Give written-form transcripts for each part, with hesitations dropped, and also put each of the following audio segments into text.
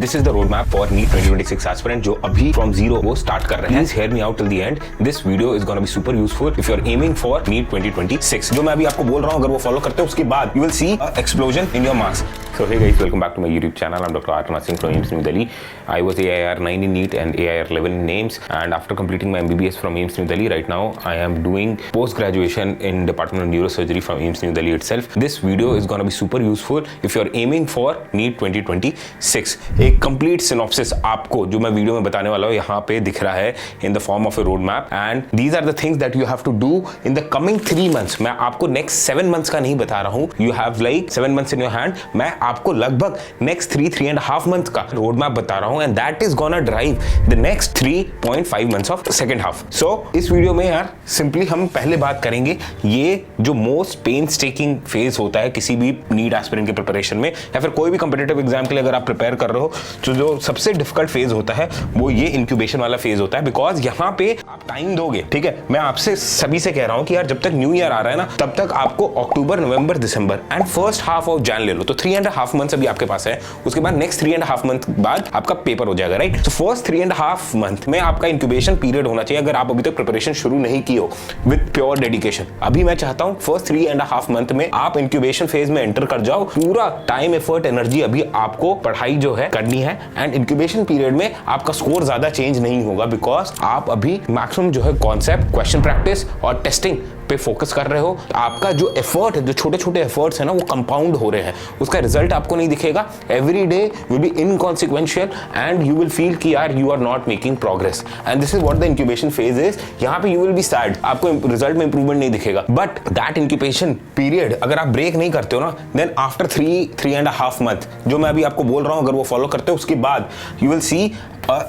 This is the roadmap for NEET 2026 aspirant जो अभी from zero वो start कर रहे हैं. Please hear me out till the end. This video is gonna be super useful if you're aiming for NEET 2026. जो मैं अभी आपको बोल रहा हूँ अगर वो follow करते हो उसके बाद you will see a explosion in your marks. So hey guys, welcome back to my YouTube channel. I'm Dr. Artana Singh from AIIMS New Delhi. I was AIR 9 in NEET and AIR 11 in NAIMS, and after completing my MBBS from AIIMS New Delhi, right now I am doing post graduation in Department of Neurosurgery from AIIMS New Delhi itself. This video is gonna be super useful if you're aiming for NEET 2026. एक complete synopsis आपको जो मैं video में बताने वाला हूँ यहाँ पे दिख रहा है in the form of a roadmap, and these are the things that you have to do in the coming 3 months. मैं आपको next 7 months का नहीं बता रहा हूँ. You have like 7 months in your hand. मैं आपको लगभग next 3.5 months का roadmap बता रहा हूँ, and that is gonna drive the next 3.5 months of second half. So इस वीडियो में यार simply हम पहले बात करेंगे ये जो most painstaking phase होता है किसी भी नीट एस्पिरेंट के प्रिपरेशन में या फिर कोई भी कॉम्पिटिटिव एग्जाम के लिए अगर आप प्रिपेयर कर रहे हो, तो जो सबसे डिफिकल्ट फेज होता है वो ये इंक्यूबेशन वाला फेज होता है. बिकॉज यहाँ पे आप टाइम दोगे, ठीक है. मैं आपसे सभी से कह रहा हूँ कि यार जब तक न्यू ईयर आ रहा है ना तब तक आपको October, November, December and first half of Jan ले लो, तो 3.5 मंथ्स अभी आपके पास है. उसके बाद नेक्स्ट 3.5 मंथ बाद आपका पेपर हो जाएगा, राइट. तो फर्स्ट 3.5 मंथ में आपका इंक्यूबेशन पीरियड होना चाहिए अगर आप अभी तक प्रिपरेशन शुरू नहीं की हो विद प्योर डेडिकेशन. अभी मैं चाहता हूँ फर्स्ट 3.5 मंथ में आप इंक्यूबेशन फेज में एंटर कर जाओ. पूरा टाइम, एफर्ट, एनर्जी अभी आपको पढ़ाई जो है करनी है, एंड इंक्यूबेशन पीरियड में आपका स्कोर ज्यादा चेंज नहीं होगा बिकॉज आप अभी मैक्सिमम जो है कॉन्सेप्ट, क्वेश्चन प्रैक्टिस और टेस्टिंग पे फोकस कर रहे हो. आपका जो एफर्ट है, जो छोटे छोटे एफर्ट्स है ना वो कंपाउंड हो रहे हैं. उसका रिजल्ट आपको नहीं दिखेगा. Every day will be inconsequential and you will feel कि यार you are not making progress, and this is what the incubation phase is. यहाँ पे यू विल बी सैड, आपको रिजल्ट में इंप्रूवमेंट नहीं दिखेगा. बट दैट इंक्यूबेशन पीरियड अगर आप ब्रेक नहीं करते हो ना, देन आफ्टर 3.5 मंथ जो मैं अभी आपको बोल रहा हूँ अगर वो फॉलो करते हो उसके बाद you will see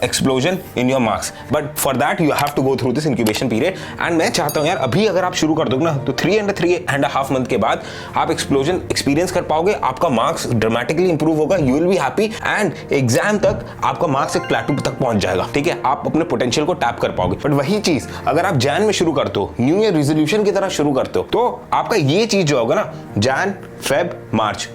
explosion in your marks. But for that you have to go through this incubation period. And मैं चाहता हूँ यार अभी अगर आप शुरू कर दोगे ना तो 3.5 मंथ के बाद आप एक्सप्लोजन एक्सपीरियंस कर पाओगे. आपका मार्क्स ड्रामेटिकली इंप्रूव होगा. You will be happy and exam तक आपका मार्क्स एक प्लेटू तक पहुंच जाएगा, ठीक है. आप अपने पोटेंशियल को टैप कर पाओगे. बट वही चीज अगर आप जैन में शुरू करते हो, न्यू ईयर रेजोल्यूशन की तरह शुरू करते हो, तो आपका ये चीज जो होगा ना जैन, फेब, मार्च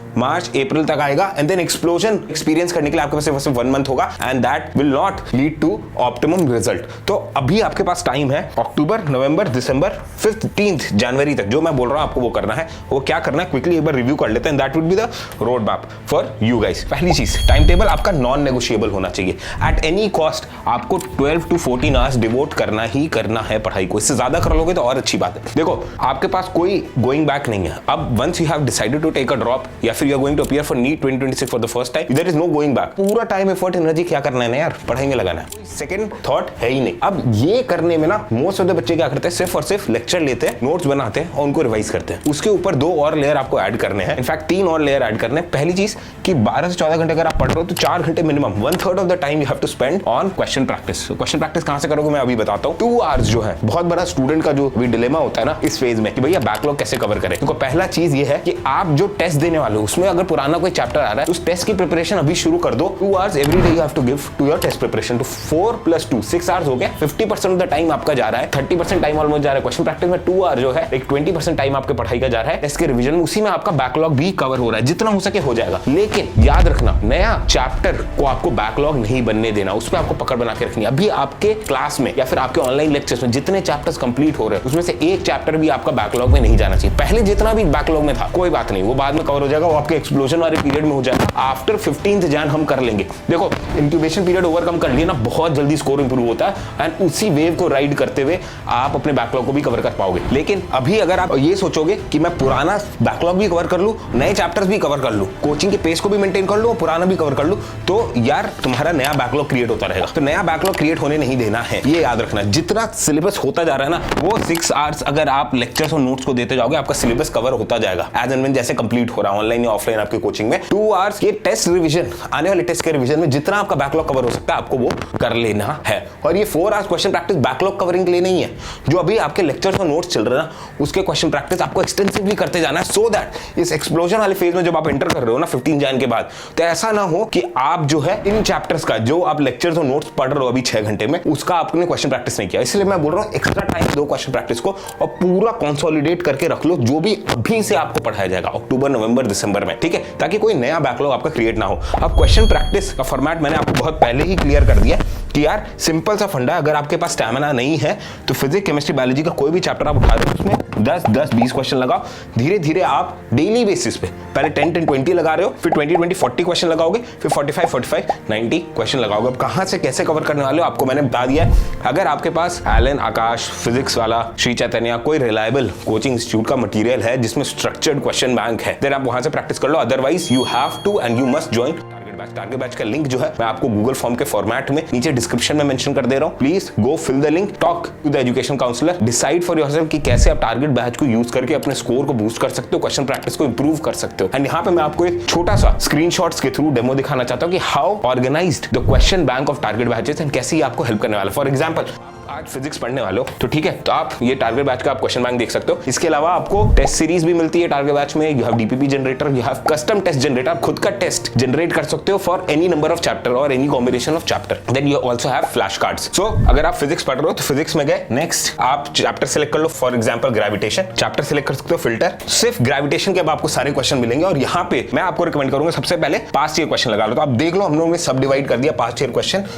अप्रैल तक आएगा, एंड देन एक्सप्लोजन एक्सपीरियंस करने के लिए आपके पास सिर्फ 1 मंथ होगा, and that will not lead to optimum result. तो अभी आपके पास टाइम है अक्टूबर, नवंबर, दिसंबर, 15th जनवरी तक जो मैं बोल रहा हूं आपको वो करना है. वो क्या करना है क्विकली एक बार रिव्यू कर लेते हैं. That would be the road map for you guys. पहली चीज, टाइम टेबल आपका नॉन नेगोशिएबल होना चाहिए. एट एनी कॉस्ट आपको 12 to 14 आवर्स डिवोट करना ही करना है पढ़ाई को. इससे ज्यादा कर लोगे तो और अच्छी बात है. देखो आपके पास कोई गोइंग बैक नहीं है. अब once you have decided to take a drop या फिर you are going to appear for NEET 2026 for the first time, there is no going back. पूरा टाइम, एफर्ट, एनर्जी क्या करना है ना यार, पढ़ाई में लगाना है. सेकंड थॉट है ही नहीं. अब ये करने में ना मोस्ट ऑफ द बच्चे क्या करते हैं, सिर्फ और सिर्फ लेक्चर लेते हैं, नोट्स बनाते हैं और उनको रिवाइज करते हैं. उसके ऊपर 2 और लेयर आपको ऐड करने हैं. इनफैक्ट 3 और लेयर ऐड करने हैं. पहली चीज कि 12 से 14 घंटे अगर आप पढ़ रहे हो तो 4 घंटे minimum, 1/3 of the time you have to spend on question practice. Question practice कहां से करोगे मैं अभी बताता हूं. 2 आवर्स जो है बहुत बड़ा स्टूडेंट का जो भी डिलेमा होता है ना इस फेज में कि भैया बैकलॉग कैसे कवर करें. तो पहला चीज ये है कि आप जो टेस्ट देने वाले हो उसमें अगर पुराना कोई चैप्टर आ रहा है उस टेस्ट की प्रिपरेशन अभी शुरू कर दो. 2 hours every day you have to give to your test preparation. तो 4 + 2 6 आवर्स हो गए. 50% ऑफ द टाइम आपका जा रहा है, 30% टाइम ऑलमोस्ट जा रहा है क्वेश्चन प्रैक्टिस में. 2 आवर जो है एक 20% टाइम आपके पढ़ाई का जा रहा है टेस्ट के रिवीजन में. उसी में आपका बैकलॉग भी कवर हो रहा है. जितना हो सके हो जाएगा. लेकिन याद रखना नया चैप्टर को आपको बैकलॉग नहीं बनने देना. उस पर आपको पकड़ बना के रखनी है. अभी आपके क्लास में या फिर आपके ऑनलाइन लेक्चर्स में जितने चैप्टर्स कंप्लीट हो रहे हैं उसमें से एक चैप्टर भी आपका बैकलॉग में नहीं जाना चाहिए. पहले जितना भी बैकलॉग में था कोई बात नहीं, वो बाद में कवर हो जाएगा. वो आपके एक्सप्लोजन वाले पीरियड में हो जाएगा. आफ्टर 15th जैन हम कर लेंगे. देखो इंक्यूबेशन पीरियड ओवरकम कर लिया ना, बहुत जल्दी स्कोर इंप्रूव होता है एंड उसी वेव को राइड करते हुए आप अपने बैकलॉग को भी कवर कर पाओगे. लेकिन अभी अगर आप ये सोचोगे कि मैं पुराना बैकलॉग भी कवर कर लूं, नए चैप्टर्स भी कवर कर लूं, कोचिंग के पेस को भी मेंटेन कर लूं और पुराना भी कवर कर लूं, तो यार तुम्हारा नया बैकलॉग क्रिएट होता रहेगा. तो नया बैकलॉग क्रिएट होने नहीं देना है, ये याद रखना. जितना सिलेबस होता जा रहा है ना वो 6 आवर्स अगर आप लेक्चर्स और नोट्स को देते जाओगे आपका सिलेबस कवर होता जाएगा एज एंड व्हेन जैसे कंप्लीट हो रहा है ऑनलाइन या ऑफलाइन आपके कोचिंग में. 2 आवर्स ये टेस्ट रिवीजन, आने वाले टेस्ट के रिवीजन में जितना आपका बैकलॉग कवर हो सकता है आपको वो कर लेना है. और ये 4 hours question practice backlog covering के लिए नहीं है. जो अभी आपके लेक्चर्स और नोट्स चल रहे हैं ना उसके क्वेश्चन प्रैक्टिस आपको एक्सटेंसिवली करते जाना है, सो दैट इस एक्सप्लोजन वाले फेज में जब आप एंटर कर रहे हो ना 15 जैन के बाद, तो ऐसा ना हो कि आप जो है इन चैप्टर्स का जो आप लेक्चर्स और नोट्स पढ़ रहे हो अभी 6 घंटे में उसका आपने क्वेश्चन प्रैक्टिस नहीं किया. इसलिए मैं बोल रहा हूँ एक्स्ट्रा टाइम दो क्वेश्चन प्रैक्टिस को और पूरा कंसोलिडेट करके रख लो जो भी अभी से आपको पढ़ाया जाएगा अक्टूबर, नवंबर, दिसंबर सितंबर में, ठीक है, ताकि कोई नया बैकलॉग आपका क्रिएट ना हो। अब क्वेश्चन प्रैक्टिस का फॉर्मेट मैंने आपको बहुत पहले ही क्लियर कर दिया कि यार सिंपल सा फंडा, अगर आपके पास स्टैमिना नहीं है तो फिजिक्स केमिस्ट्री बायोलॉजी का कोई भी चैप्टर आप उठा दो, उसमें 10-20 क्वेश्चन लगाओ। धीरे धीरे आप डेली बेसिस पे पहले 10-20 लगा रहे हो, फिर 20-40 क्वेश्चन लगाओगे, फिर 45-90 क्वेश्चन लगाओगे। अब कहां से कैसे कवर करने वाले हो आपको मैंने बता दिया है। अगर आपके पास एलन, आकाश, फिजिक्स वाला, श्री चैतन्य, कोई रिलायबल कोचिंग इंस्टीट्यूट का मटेरियल है जिसमें स्ट्रक्चर्ड क्वेश्चन बैंक है, देन आप वहां से प्रैक्टिस कर लो। Otherwise you have to and you must join target batch का लिंक जो है मैं आपको गूगल फॉर्म के फॉर्मेट में नीचे डिस्क्रिप्शन में मेंशन कर दे रहा हूं। Please go fill the link, talk to the education counsellor, decide for yourself कि कैसे आप टारगेट बैच को यूज करके अपने स्कोर को बूस्ट कर सकते हो, क्वेश्चन प्रैक्टिस को इंप्रूव कर सकते हो। एंड यहाँ पे मैं आपको एक छोटा सा स्क्रीनशॉट्स के थ्रू डेमो दिखाना चाहता हूँ कि how organised the question bank of target batches and कैसे ये आपको हेल्प करने वाला। फॉर एग्जाम्पल आज फिजिक्स पढ़ने वाले हो तो ठीक है, तो आप ये टारगेट बैच का आप क्वेश्चन बैंक देख सकते हो। इसके अलावा आपको टेस्ट सीरीज भी मिलती है टारगेट बैच में। You have DPP generator, you have custom test generator, आप खुद का टेस्ट जनरेट कर सकते हो for any number of chapter और any combination of chapter. Then you also have flash cards. So अगर आप फिजिक्स पढ़ रहे हो तो फिजिक्स में गए, नेक्स्ट आप चैप्टर सेलेक्ट कर लो। For example gravitation, chapter select कर सकते हो, फिल्टर, सिर्फ ग्रेविटेशन के अब आपको सारे क्वेश्चन मिलेंगे। और यहाँ पे मैं आपको रिकमेंड करूंगा सबसे पहले पास्ट ईयर क्वेश्चन लगा लो। तो आप देख लो हम लोगों ने सब डिवाइड कर दिया पास्ट ईयर क्वेश्चन।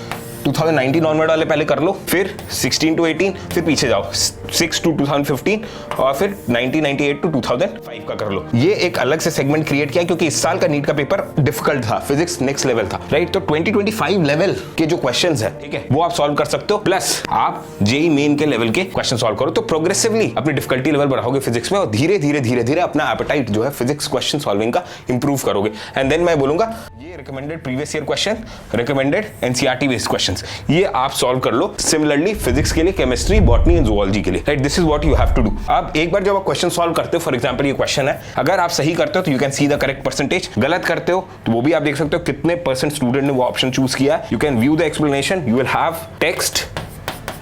2019 ऑनवर्ड वाले पहले कर लो, फिर 16 to 18, फिर पीछे जाओ 6 to 2015 और फिर 1998 to 2005 का कर लो। ये एक अलग से सेगमेंट क्रिएट किया क्योंकि इस साल का नीट का पेपर डिफिकल्ट था, फिजिक्स नेक्स्ट लेवल था, राइट। तो 2025 लेवल के जो क्वेश्चंस है, ठीक है, वो आप सॉल्व कर सकते हो। प्लस आप जेई मेन के लेवल के क्वेश्चन सॉल्व करो, तो प्रोग्रेसिवली अपनी डिफिकल्टी लेवल बढ़ाओगे फिजिक्स में और धीरे धीरे अपना एपेटाइट जो है फिजिक्स क्वेश्चन सॉल्विंग का इंप्रूव करोगे। एंड देन मैं बोलूंगा ये recommended previous year question, recommended NCERT based questions, ये आप सॉल्व कर लो। सिमिलरली फिजिक्स के लिए, केमिस्ट्री, बॉटनी एंड जूलॉजी के लिए, right. This is what you have to do. अब एक बार जब आप क्वेश्चन सॉल्व करते हो, फॉर एग्जांपल ये क्वेश्चन है, अगर आप सही करते हो तो you can see the correct percentage, गलत करते हो तो वो भी आप देख सकते हो कितने परसेंट स्टूडेंट ने वो ऑप्शन चूज किया है। You can view the explanation, you will have text,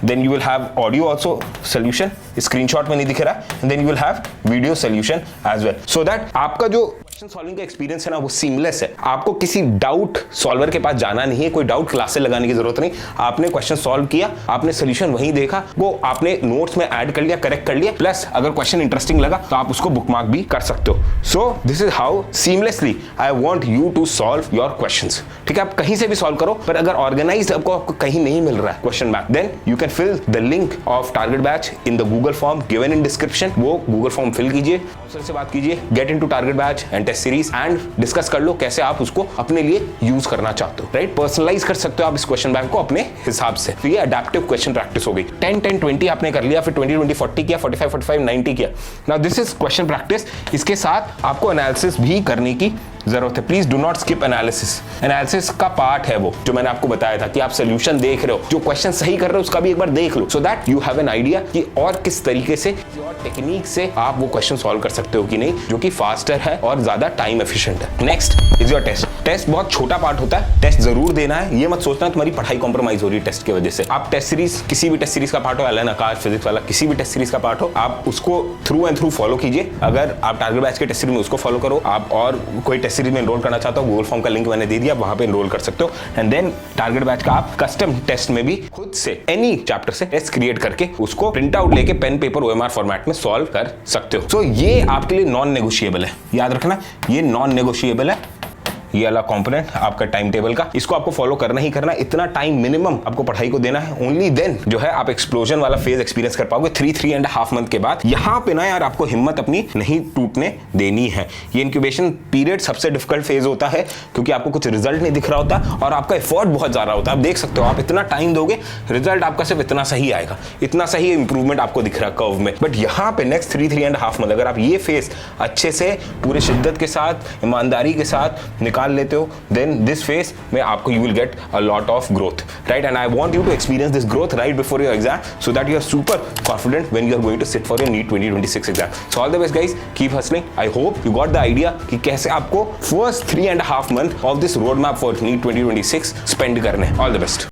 then you will have audio also solution, screenshot में नहीं दिख रहा है, and then you will have video solution as well, so that आपका जो क्वेश्चन सॉल्विंग का एक्सपीरियंस है ना वो सीमलेस है। आपको किसी डाउट सॉल्वर के पास जाना नहीं है, कोई डाउट क्लासेस लगाने की जरूरत नहीं। आपने क्वेश्चन सॉल्व किया, आपने सोल्यूशन वहीं देखा, वो आपने नोट्स में ऐड कर लिया, करेक्ट कर लिया, प्लस अगर क्वेश्चन इंटरेस्टिंग लगा तो आप उसको बुकमार्क भी कर सकते हो। So this is how seamlessly I want you to solve your questions, ठीक है। आप कहीं से भी सॉल्व करो, पर अगर ऑर्गेनाइज्ड आपको कहीं नहीं मिल रहा है question bank, then you can fill the link of target batch in the Google form given in description. वो गूगल फॉर्म फिल कीजिए, से बात कीजिए, get into target batch and test series and discuss कर लो कैसे आप उसको अपने लिए यूज करना चाहते हो, राइट। पर्सनलाइज कर सकते हो आप इस क्वेश्चन बैंक को अपने हिसाब से। तो ये अडैप्टिव क्वेश्चन प्रैक्टिस हो गई। 10-10-20 आपने कर लिया, फिर 20-20-40 किया, 45-45-90 किया। Now this is question practice. इसके साथ आपको एनालिसिस भी करने की जरूरत है। Please do not skip analysis. Analysis का पार्ट है वो जो मैंने आपको बताया था कि आप सोल्यूशन देख रहे हो, जो क्वेश्चन सही कर रहे हो उसका भी एक बार देख लो, so that you have an idea कि और किस तरीके से और टेक्निक से आप वो क्वेश्चन सॉल्व कर सकते हो कि नहीं, जो कि फास्टर है और ज्यादा टाइम एफिशिएंट है। Next is your test. Test बहुत छोटा पार्ट होता है, टेस्ट जरूर देना है। ये मत सोचना तुम्हारी पढ़ाई कॉम्प्रोमाइज हो रही है टेस्ट की वजह से। आप टेस्ट सीरीज, किसी भी टेस्ट सीरीज का पार्ट हो, एलन, आकाश, फिजिक्स वाला किसी भी टेस्ट सीरीज का पार्ट हो, आप उसको थ्रू एंड थ्रू फॉलो कीजिए। अगर आप टारगेट बैच के टेस्ट सीरीज में उसको फॉलो करो, आप और कोई टेस्ट सीरीज में एनरोल करना चाहते हो, गूगल फॉर्म का लिंक मैंने दे दिया, वहां पे एनरोल कर सकते हो। एंड देन टारगेट बैच का आप कस्टम टेस्ट में भी खुद से एनी चैप्टर से टेस्ट क्रिएट करके उसको प्रिंट आउट लेके पेन पेपर OMR फॉर्मेट में सॉल्व कर सकते हो। सो ये आपके लिए नॉन नेगोशिएबल है, याद रखना, ये नॉन नेगोशिएबल है। ये वाला कंपोनेंट आपका टाइम टेबल का, इसको आपको फॉलो करना ही करना। इतना टाइम मिनिमम आपको पढ़ाई को देना है। ओनली देन जो है आप एक्सप्लोजन वाला फेज एक्सपीरियंस कर पाओगे 3.5 मंथ के बाद। यहाँ पे ना यार आपको हिम्मत अपनी नहीं टूटने देनी है। ये इंक्यूबेशन पीरियड सबसे डिफिकल्ट फेज होता है क्योंकि आपको कुछ रिजल्ट नहीं दिख रहा होता और आपका एफर्ट बहुत ज्यादा होता है। आप देख सकते हो, आप इतना टाइम दोगे, रिजल्ट आपका सिर्फ इतना सही आएगा, इतना सही इंप्रूवमेंट आपको दिख रहा है कर्व में। बट यहाँ पे नेक्स्ट 3.5 मंथ अगर आप ये फेज अच्छे से पूरे शिद्दत के साथ, ईमानदारी के साथ निकाल लेते हो, then this phase में आपको you will get a lot of growth, right? And I want you to experience this growth right before your exam so that you are super confident when you are going to sit for your NEET 2026 exam. So all the best guys, keep hustling. I hope you got the idea कि कैसे आपको first 3.5 month of this roadmap for NEET 2026 spend करने। All the best.